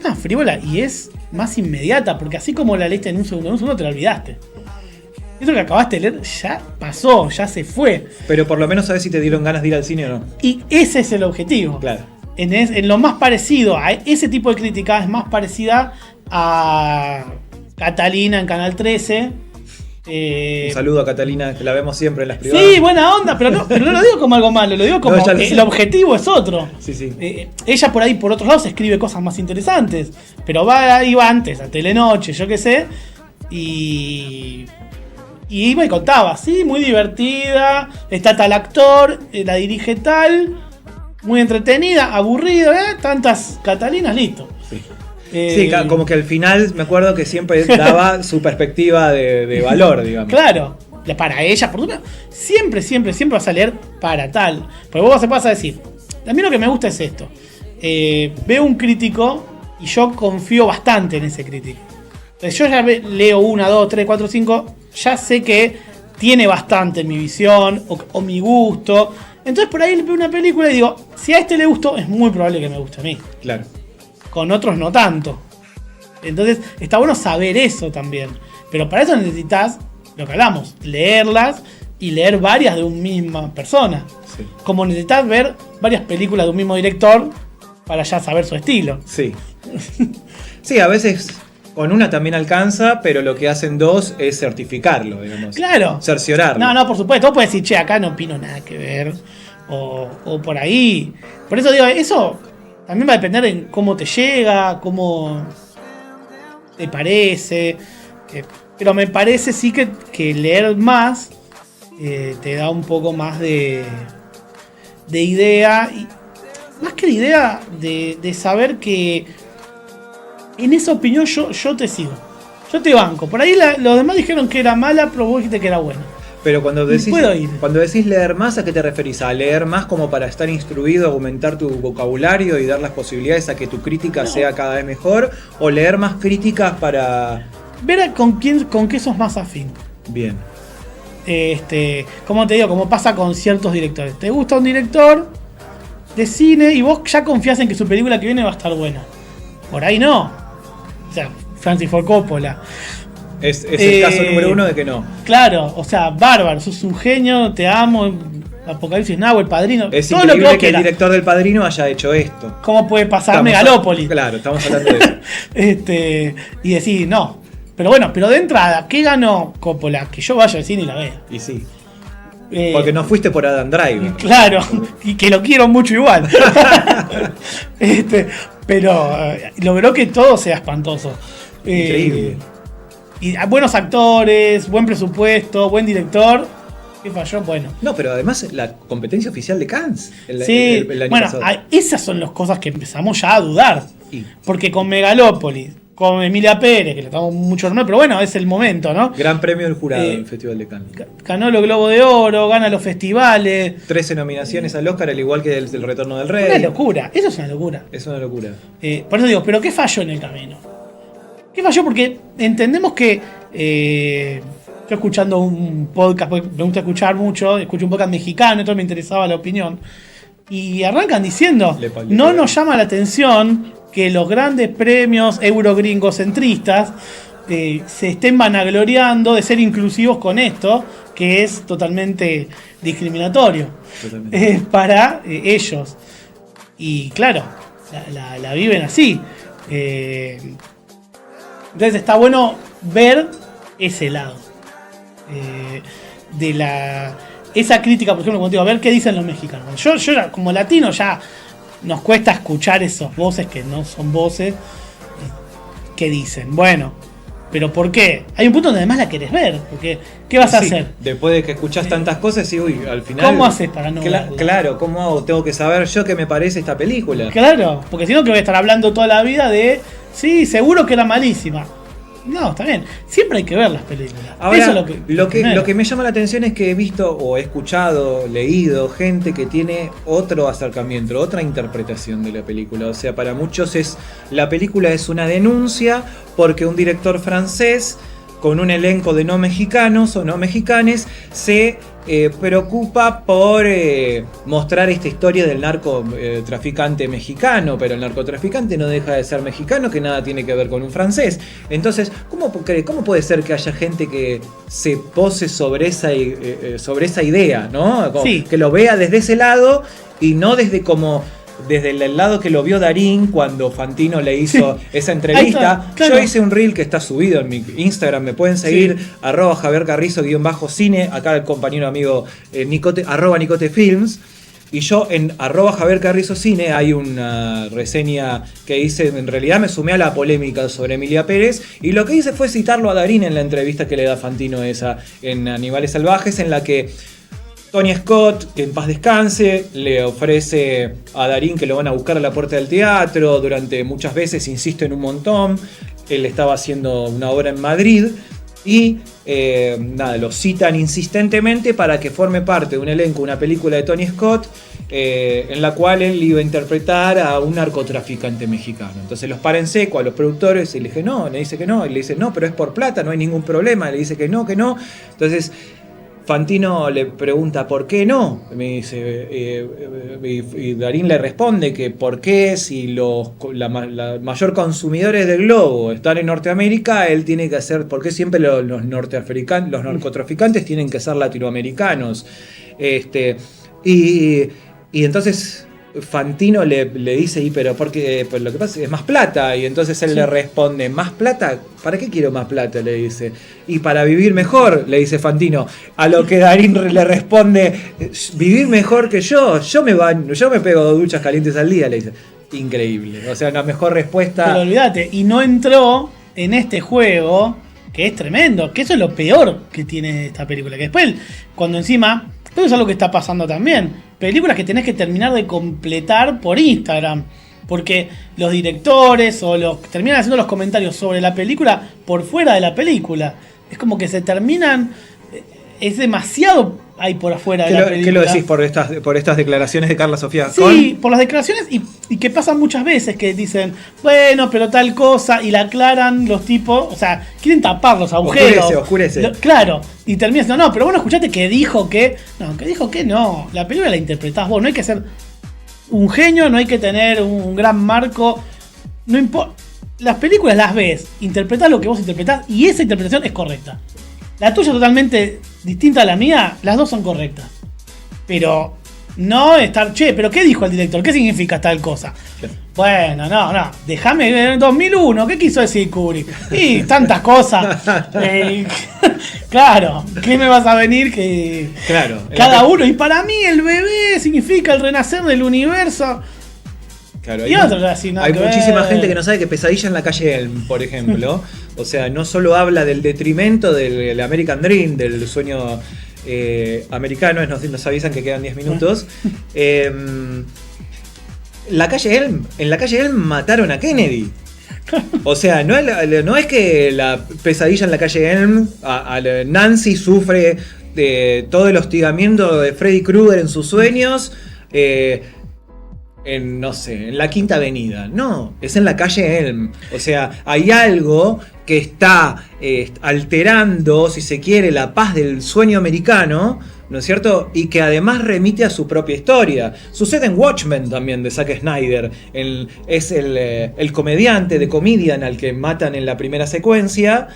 más frívola y es más inmediata, porque así como la leíste en un segundo te la olvidaste. Eso que acabaste de leer ya pasó, ya se fue. Pero por lo menos sabes si te dieron ganas de ir al cine o no. Y ese es el objetivo. Claro. En lo más parecido a ese tipo de crítica es más parecida a Catalina en Canal 13. Un saludo a Catalina, que la vemos siempre en las privadas. Sí, buena onda, pero no lo digo como algo malo, lo digo como No, el objetivo es otro. Sí. Ella por ahí, por otros lados, escribe cosas más interesantes, pero iba antes a Telenoche, yo qué sé, y iba y contaba, sí, muy divertida, está tal actor, la dirige tal, muy entretenida, aburrida, tantas Catalinas, listo. Sí. Sí, como que al final me acuerdo que siempre daba su perspectiva de valor, digamos. Claro, para ella, por supuesto, siempre vas a leer para tal. Porque vos vas a decir, a mí lo que me gusta es esto. Veo un crítico y yo confío bastante en ese crítico. Entonces yo ya leo 1, 2, 3, 4, 5, ya sé que tiene bastante mi visión o mi gusto. Entonces por ahí veo una película y digo, si a este le gustó, es muy probable que me guste a mí. Claro. Con otros no tanto. Entonces está bueno saber eso también. Pero para eso necesitas, lo que hablamos, leerlas y leer varias de una misma persona. Sí. Como necesitas ver varias películas de un mismo director para ya saber su estilo. Sí. Sí, a veces Con una también alcanza, pero lo que hacen dos es certificarlo, digamos. Claro. Cerciorarlo. No, por supuesto. Vos podés decir, che, acá no opino nada que ver. O por ahí. Por eso digo, eso también va a depender en cómo te llega, cómo te parece. Pero me parece sí que leer más te da un poco más de idea. Y más que la idea de saber que en esa opinión yo te sigo. Yo te banco. Por ahí los demás dijeron que era mala, pero vos dijiste que era buena. Pero cuando puedo ir. cuando decís leer más, ¿a qué te referís? ¿A leer más como para estar instruido, aumentar tu vocabulario y dar las posibilidades a que tu crítica sea cada vez mejor? ¿O leer más críticas para...? Ver con qué sos más afín. Bien. Como te digo, como pasa con ciertos directores. Te gusta un director de cine y vos ya confías en que su película que viene va a estar buena. Por ahí no. O sea, Francis Ford Coppola. Es el caso número uno de que no. Claro, o sea, bárbaro, sos un genio, te amo, Apocalipsis Now, El Padrino. Es todo increíble lo que que el director del Padrino haya hecho esto. ¿Cómo puede pasar Megalópolis? Claro, estamos hablando de eso. Y decir, no. Pero bueno, pero de entrada, ¿qué ganó Coppola? Que yo vaya al cine y la vea. Y sí. Porque no fuiste por Adam Driver. Claro, y que lo quiero mucho igual. Pero logró que todo sea espantoso. Increíble. Y buenos actores, buen presupuesto, buen director. ¿Qué falló? Bueno. No, pero además la competencia oficial de Cannes. El año bueno, pasado. esas son las cosas que empezamos ya a dudar. Y Porque con Megalópolis, con Emilia Pérez, que le estamos mucho honor, pero bueno, es el momento, ¿no? Gran premio del jurado en el Festival de Cannes. Ganó los Globo de Oro, gana los festivales. 13 nominaciones al Oscar, al igual que el Retorno del Rey. Una locura, eso es una locura. Es una locura. Por eso digo, ¿pero qué falló en el camino? ¿Qué falló? Porque entendemos que yo escuchando un podcast, porque me gusta escuchar mucho, escucho un podcast mexicano, entonces me interesaba la opinión, y arrancan diciendo, no nos llama la atención que los grandes premios eurogringocentristas se estén vanagloriando de ser inclusivos con esto, que es totalmente discriminatorio para ellos. Y claro, la viven así. Entonces está bueno ver ese lado. Esa crítica, por ejemplo, como te digo, a ver qué dicen los mexicanos. Yo como latino ya nos cuesta escuchar esas voces que no son voces. ¿Qué dicen? Bueno, pero ¿por qué? Hay un punto donde además la querés ver, porque ¿qué vas a hacer? Después de que escuchás tantas cosas y uy, al final... ¿Cómo haces para no verla? Claro, ¿cómo hago? Tengo que saber yo qué me parece esta película. Claro, porque si no que voy a estar hablando toda la vida de sí, seguro que era malísima. No, está bien. Siempre hay que ver las películas. Ahora, eso es lo que me llama la atención es que he visto o he escuchado, leído gente que tiene otro acercamiento, otra interpretación de la película. O sea, para muchos la película es una denuncia porque un director francés con un elenco de no mexicanos o no mexicanes se preocupa por mostrar esta historia del narcotraficante mexicano, pero el narcotraficante no deja de ser mexicano, que nada tiene que ver con un francés. Entonces, ¿cómo puede ser que haya gente que se pose sobre esa idea, ¿no? Sí. Que lo vea desde ese lado y no desde el lado que lo vio Darín cuando Fantino le hizo esa entrevista. Está, claro. Yo hice un reel que está subido en mi Instagram, me pueden seguir, @JavierCarrizo_cine, acá el compañero amigo @NicoteFilms. Y yo en @JavierCarrizoCine hay una reseña que hice, en realidad me sumé a la polémica sobre Emilia Pérez, y lo que hice fue citarlo a Darín en la entrevista que le da Fantino esa en Animales Salvajes, en la que Tony Scott, que en paz descanse, le ofrece a Darín que lo van a buscar a la puerta del teatro. Durante muchas veces insisten un montón. Él estaba haciendo una obra en Madrid y lo citan insistentemente para que forme parte de un elenco, una película de Tony Scott, en la cual él iba a interpretar a un narcotraficante mexicano. Entonces los para en seco a los productores y le dice que no, y le dice no, pero es por plata, no hay ningún problema, le dice que no. Entonces Fantino le pregunta ¿por qué no? Me dice, y Darín le responde que ¿por qué si los mayor consumidores del globo están en Norteamérica, él tiene que hacer, ¿por qué siempre los narcotraficantes tienen que ser latinoamericanos? Y entonces Fantino le dice, pero porque pues lo que pasa es más plata, y entonces él le responde, ¿más plata? ¿Para qué quiero más plata? Le dice. Y para vivir mejor, le dice Fantino. A lo que Darín le responde, vivir mejor que yo me pego 2 duchas calientes al día, le dice. Increíble, o sea, una mejor respuesta. Pero olvídate, y no entró en este juego, que es tremendo, que eso es lo peor que tiene esta película, que después, cuando encima, eso es algo que está pasando también, películas que tenés que terminar de completar por Instagram, porque los directores o los terminan haciendo los comentarios sobre la película por fuera de la película, es como que se terminan, es demasiado ahí por afuera de la película. ¿Qué lo decís por estas declaraciones de Carla Sofía? Sí, por las declaraciones y que pasan muchas veces que dicen, bueno, pero tal cosa, y la aclaran los tipos, o sea, quieren tapar los agujeros. Oscurece. Claro, y terminas diciendo, no, pero bueno, escuchaste que dijo que. No, que dijo que no. La película la interpretás vos, no hay que ser un genio, no hay que tener un gran marco. No importa. Las películas las ves, interpretás lo que vos interpretás y esa interpretación es correcta. La tuya es totalmente distinta a la mía, las dos son correctas. Pero no estar, pero ¿qué dijo el director? ¿Qué significa tal cosa? Sí. Bueno, no, déjame ver en 2001, ¿qué quiso decir Kubrick? Y tantas cosas. Claro, ¿qué me vas a venir que claro, cada uno? Y para mí el bebé significa el renacer del universo. Claro, hay muchísima gente que no sabe que Pesadilla en la calle Elm, por ejemplo, o sea, no solo habla del detrimento del American Dream, del sueño americano, nos avisan que quedan 10 minutos. En la calle Elm mataron a Kennedy. O sea, no es que la Pesadilla en la calle Elm, Nancy sufre de todo el hostigamiento de Freddy Krueger en sus sueños. En la Quinta Avenida. No, es en la calle Elm. O sea, hay algo que está alterando, si se quiere, la paz del sueño americano, ¿no es cierto? Y que además remite a su propia historia. Sucede en Watchmen también, de Zack Snyder. Es el comediante de Comedian al que matan en la primera secuencia.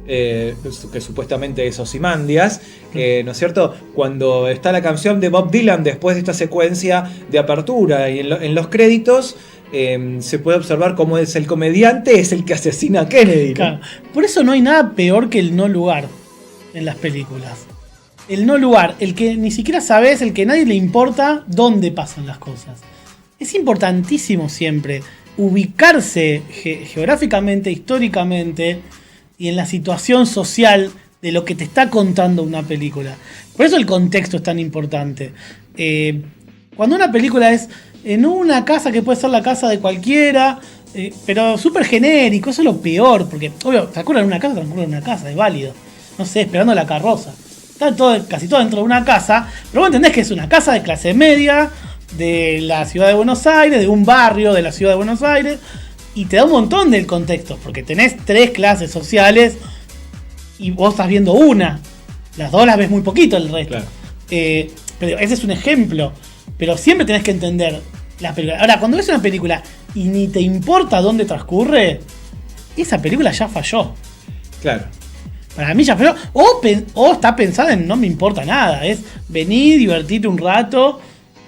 Que supuestamente es Ozymandias, ¿no es cierto? Cuando está la canción de Bob Dylan después de esta secuencia de apertura y en los créditos se puede observar cómo es el comediante, es el que asesina a Kennedy, ¿no? Claro. Por eso no hay nada peor que el no lugar en las películas. El no lugar, el que ni siquiera sabes, el que a nadie le importa dónde pasan las cosas. Es importantísimo siempre ubicarse geográficamente, históricamente y en la situación social de lo que te está contando una película. Por eso el contexto es tan importante. Cuando una película es en una casa que puede ser la casa de cualquiera, pero súper genérico, eso es lo peor, porque obvio, transcurre en una casa, es válido. No sé, esperando la carroza. Está casi todo dentro de una casa, pero vos entendés que es una casa de clase media, de la ciudad de Buenos Aires, de un barrio de la ciudad de Buenos Aires, y te da un montón del contexto, porque tenés 3 clases sociales y vos estás viendo una. Las dos las ves muy poquito, el resto. Claro. Pero ese es un ejemplo. Pero siempre tenés que entender la película. Ahora, cuando ves una película y ni te importa dónde transcurre, esa película ya falló. Claro. Para mí ya falló. O está pensada en no me importa nada. Es venir, divertirte un rato,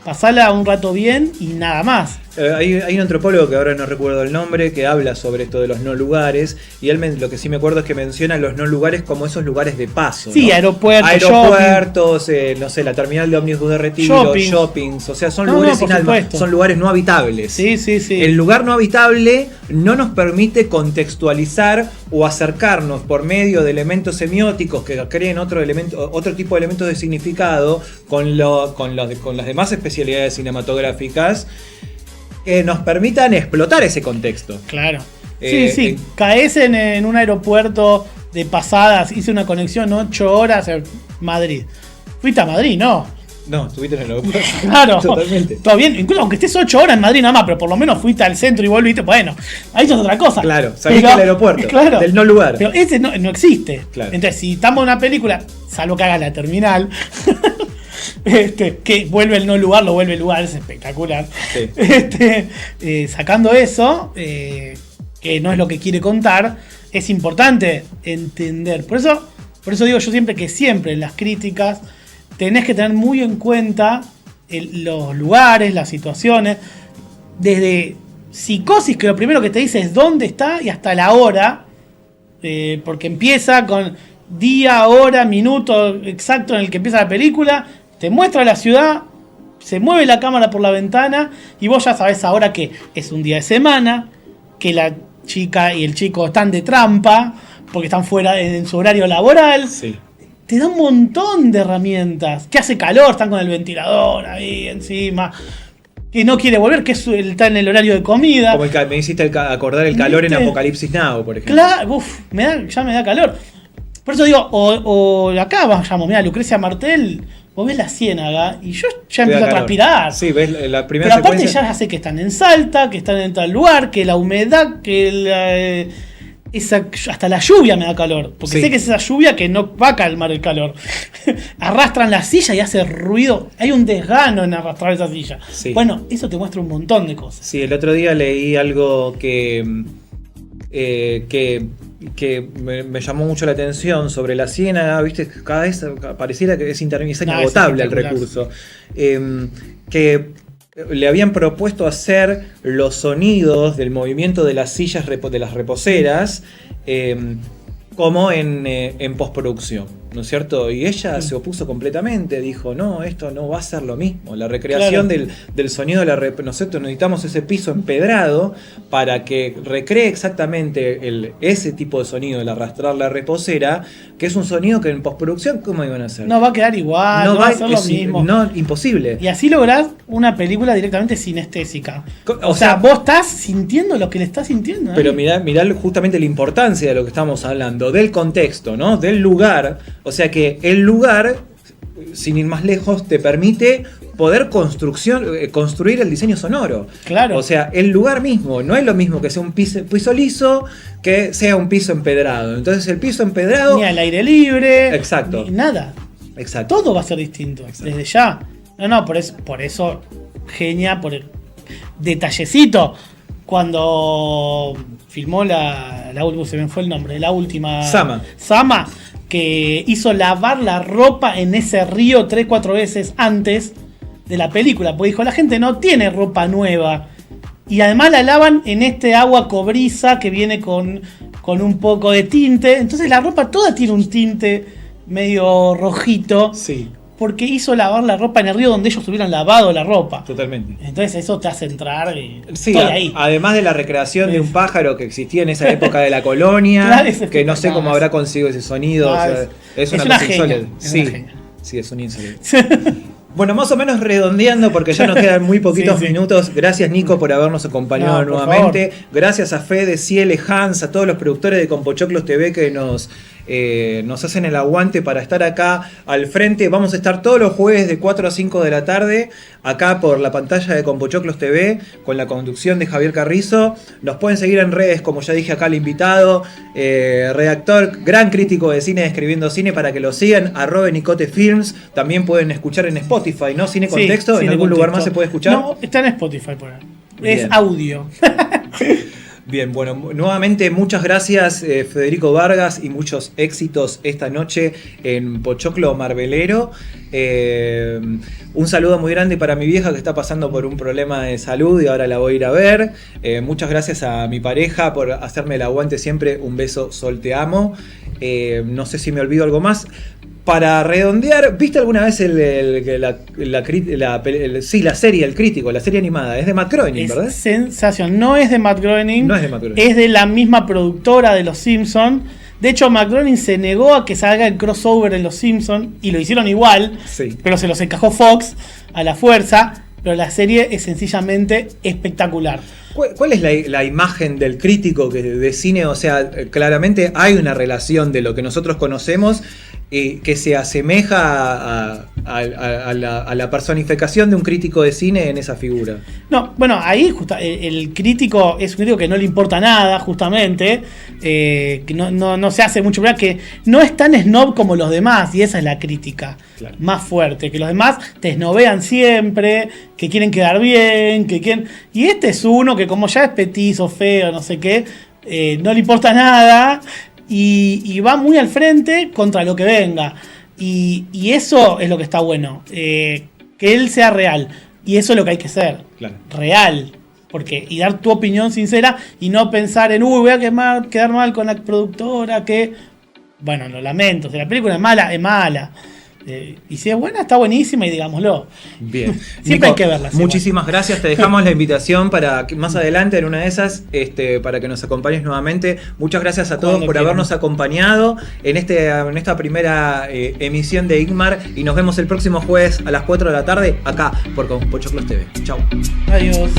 pasarla un rato bien y nada más. Hay un antropólogo que ahora no recuerdo el nombre que habla sobre esto de los no lugares, y él lo que sí me acuerdo es que menciona los no lugares como esos lugares de paso, sí, ¿no? Aeropuertos, no sé, la terminal de ómnibus de Retiro, shoppings, o sea, son lugares sin alma, son lugares no habitables. Sí. El lugar no habitable no nos permite contextualizar o acercarnos por medio de elementos semióticos que creen otro tipo de elementos de significado con las demás especialidades cinematográficas que nos permitan explotar ese contexto. Claro. Sí. Caes en un aeropuerto de pasadas, hice una conexión 8 horas a Madrid. ¿Fuiste a Madrid? No. No, estuviste en el aeropuerto. Claro. Totalmente. Todo bien, incluso aunque estés 8 horas en Madrid nada más, pero por lo menos fuiste al centro y volviste, bueno, ahí es otra cosa. Claro, saliste del aeropuerto, claro, del no lugar. Pero ese no existe. Claro. Entonces, si estamos en una película, salvo que haga la terminal, que vuelve el no lugar, lo vuelve el lugar, es espectacular. Sí. Sacando eso, que no es lo que quiere contar, es importante entender. Por eso digo yo siempre que siempre en las críticas tenés que tener muy en cuenta los lugares, las situaciones, desde Psicosis, que lo primero que te dice es dónde está y hasta la hora, porque empieza con día, hora, minuto exacto en el que empieza la película, te muestra la ciudad, se mueve la cámara por la ventana y vos ya sabés ahora que es un día de semana, que la chica y el chico están de trampa porque están fuera en su horario laboral. Sí. Te da un montón de herramientas. Que hace calor, están con el ventilador ahí encima. Que no quiere volver, que está en el horario de comida. Como me hiciste acordar el calor en Apocalipsis Now, por ejemplo. Claro, ya me da calor. Por eso digo, o acá vayamos, mira, Lucrecia Martel, vos ves la ciénaga y yo ya empiezo a transpirar. Sí, ves la primera Pero aparte secuencia. ya sé que están en Salta, que están en tal lugar, que la humedad, que hasta la lluvia me da calor. Porque Sí. sé que es esa lluvia que no va a calmar el calor. Arrastran la silla y hace ruido. Hay un desgano en arrastrar esa silla. Sí. Bueno, eso te muestra un montón de cosas. Sí, el otro día leí algo que me llamó mucho la atención sobre la ciénaga, ¿viste? Cada vez pareciera que es inagotable el espectacular. recurso. Que le habían propuesto hacer los sonidos del movimiento de las sillas de las reposeras como en postproducción, ¿no es cierto? Y ella se opuso completamente, dijo, no, esto no va a ser lo mismo. La recreación del sonido de la nosotros necesitamos ese piso empedrado para que recree exactamente ese tipo de sonido, el arrastrar la reposera, que es un sonido que en postproducción, ¿cómo iban a hacer? No va a quedar igual, no va a ser lo mismo. No, imposible. Y así lográs una película directamente sinestésica. O sea, vos estás sintiendo lo que le estás sintiendo. Pero mirá justamente la importancia de lo que estamos hablando, del contexto, ¿no? Del lugar. O sea que el lugar, sin ir más lejos, te permite poder construir el diseño sonoro. Claro. O sea, el lugar mismo, no es lo mismo que sea un piso liso que sea un piso empedrado. Entonces el piso empedrado... Ni al aire libre. Exacto. Ni nada. Exacto. Todo va a ser distinto. Exacto. Desde ya. No, por eso, genia, por el detallecito. Cuando filmó la última, se me fue el nombre, la última. Sama, que hizo lavar la ropa en ese río 3-4 veces antes de la película. Porque dijo, la gente no tiene ropa nueva. Y además la lavan en este agua cobriza que viene con un poco de tinte. Entonces la ropa toda tiene un tinte medio rojito. Sí. Porque hizo lavar la ropa en el río donde ellos hubieran lavado la ropa. Totalmente. Entonces eso te hace entrar y sí, estoy ahí. Además de la recreación de un pájaro que existía en esa época de la colonia, Claro, que no sé cómo habrá conseguido ese sonido. Claro, o sea, es una una cosa genia, insólita. es Sí, una genia. sí, es un insólito. Bueno, más o menos redondeando, porque ya nos quedan muy poquitos Sí. minutos. Gracias, Nico, por habernos acompañado No, por nuevamente. Gracias a Fede, Ciele, Hans, a todos los productores de Compochoclos TV que nos hacen el aguante para estar acá al frente. Vamos a estar todos los jueves de 4 a 5 de la tarde, acá por la pantalla de Compochoclos TV, con la conducción de Javier Carrizo. Nos pueden seguir en redes, como ya dije acá, el invitado, redactor, gran crítico de cine de Escribiendo Cine, para que lo sigan, @NicoteFilms. También pueden escuchar en Spotify, ¿no? Cine Contexto, ¿en algún lugar más se puede escuchar? No, está en Spotify por ahí. Bien. Es audio. Bien, bueno, nuevamente muchas gracias Federico Vargas y muchos éxitos esta noche en Pochoclo Marbelero. Un saludo muy grande para mi vieja que está pasando por un problema de salud y ahora la voy a ir a ver. Muchas gracias a mi pareja por hacerme el aguante siempre. Un beso, Sol, te amo. No sé si me olvido algo más. Para redondear, ¿viste alguna vez la serie El Crítico, la serie animada? Es de Matt Groening, ¿verdad? Es sensación. No es de Matt Groening. No es de Matt Groening. Es de la misma productora de Los Simpsons. De hecho, Matt Groening se negó a que salga el crossover en Los Simpsons y lo hicieron igual, Sí. pero se los encajó Fox a la fuerza. Pero la serie es sencillamente espectacular. ¿Cuál es la imagen del crítico de cine? O sea, claramente hay una relación de lo que nosotros conocemos que se asemeja a la personificación de un crítico de cine en esa figura. No, bueno, ahí el crítico es un crítico que no le importa nada, justamente, que no se hace mucho, ¿verdad? Que no es tan snob como los demás, y esa es la crítica Claro. más fuerte, que los demás te snobean siempre, que quieren quedar bien, y este es uno que como ya es petizo, feo, no sé qué, no le importa nada, y va muy al frente contra lo que venga. Y eso es lo que está bueno. que él sea real. Y eso es lo que hay que ser. Claro. Real. Y dar tu opinión sincera y no pensar en, voy a quedar mal con la productora, que... Bueno, lo lamento. Si la película es mala, es mala. Y si es buena, está buenísima y digámoslo. Bien. Siempre Nico, hay que verla. Muchísimas gracias. Te dejamos la invitación para que más adelante, en una de esas, para que nos acompañes nuevamente. Muchas gracias a todos por habernos acompañado en esta primera emisión de Igmar. Y nos vemos el próximo jueves a las 4 de la tarde acá por Pochoclos TV. Chau. Adiós.